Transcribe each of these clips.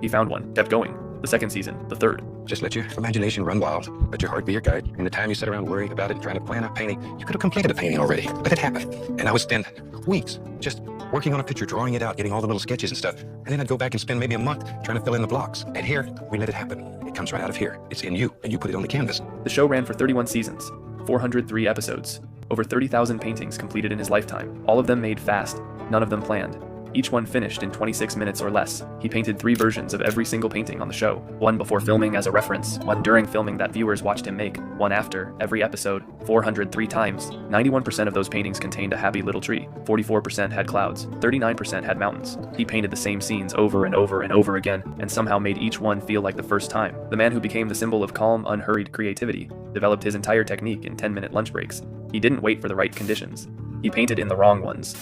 He found one, kept going. The second season, the third. Just let your imagination run wild. Let your heart be your guide. In the time you sit around worrying about it and trying to plan a painting, you could have completed a painting already. Let it happen. And I would spend weeks just working on a picture, drawing it out, getting all the little sketches and stuff. And then I'd go back and spend maybe a month trying to fill in the blocks. And here, we let it happen. It comes right out of here. It's in you, and you put it on the canvas. The show ran for 31 seasons, 403 episodes, over 30,000 paintings completed in his lifetime. All of them made fast, none of them planned. Each one finished in 26 minutes or less. He painted 3 versions of every single painting on the show. One before filming as a reference, one during filming that viewers watched him make, one after, every episode, 403 times. 91% of those paintings contained a happy little tree, 44% had clouds, 39% had mountains. He painted the same scenes over and over and over again, and somehow made each one feel like the first time. The man who became the symbol of calm, unhurried creativity developed his entire technique in 10-minute lunch breaks. He didn't wait for the right conditions. He painted in the wrong ones.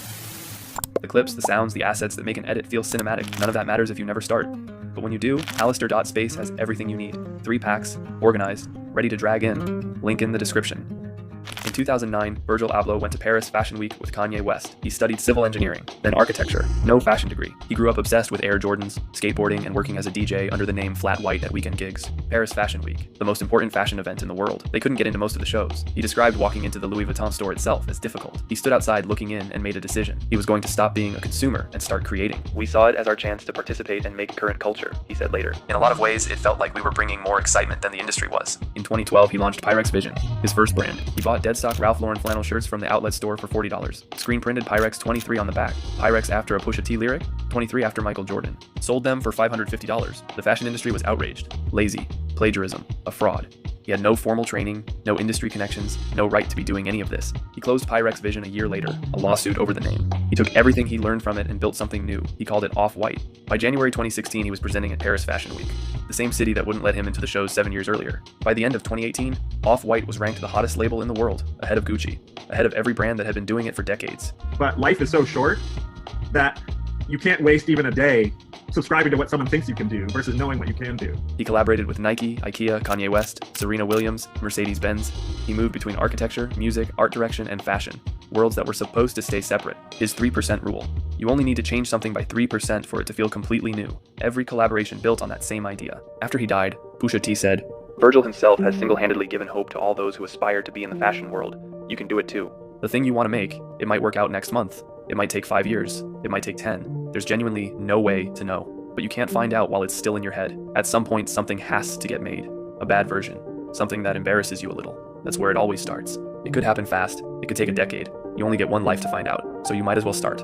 The clips, the sounds, the assets that make an edit feel cinematic, none of that matters if you never start. But when you do, Alistair.space has everything you need. 3 packs, organized, ready to drag in. Link in the description. In 2009, Virgil Abloh went to Paris Fashion Week with Kanye West. He studied civil engineering, then architecture, no fashion degree. He grew up obsessed with Air Jordans, skateboarding, and working as a DJ under the name Flat White at weekend gigs. Paris Fashion Week, the most important fashion event in the world. They couldn't get into most of the shows. He described walking into the Louis Vuitton store itself as difficult. He stood outside looking in and made a decision. He was going to stop being a consumer and start creating. We saw it as our chance to participate and make current culture, he said later. In a lot of ways, it felt like we were bringing more excitement than the industry was. In 2012, he launched Pyrex Vision, his first brand. He bought dead stock Ralph Lauren flannel shirts from the outlet store for $40. Screen printed Pyrex 23 on the back. Pyrex after a Pusha T lyric, 23 after Michael Jordan. Sold them for $550. The fashion industry was outraged. Lazy. Plagiarism. A fraud. He had no formal training, no industry connections, no right to be doing any of this. He closed Pyrex Vision a year later, a lawsuit over the name. He took everything he learned from it and built something new. He called it Off-White. By January 2016, he was presenting at Paris Fashion Week, the same city that wouldn't let him into the shows 7 years earlier. By the end of 2018, Off-White was ranked the hottest label in the world, ahead of Gucci, ahead of every brand that had been doing it for decades. But life is so short that you can't waste even a day subscribing to what someone thinks you can do versus knowing what you can do. He collaborated with Nike, IKEA, Kanye West, Serena Williams, Mercedes-Benz. He moved between architecture, music, art direction, and fashion, worlds that were supposed to stay separate. His 3% rule. You only need to change something by 3% for it to feel completely new. Every collaboration built on that same idea. After he died, Pusha T said, "Virgil himself has single-handedly given hope to all those who aspire to be in the fashion world. You can do it too. The thing you want to make, it might work out next month. It might take 5 years. It might take 10. There's genuinely no way to know. But you can't find out while it's still in your head. At some point, something has to get made. A bad version. Something that embarrasses you a little. That's where it always starts. It could happen fast. It could take a decade. You only get one life to find out, so you might as well start."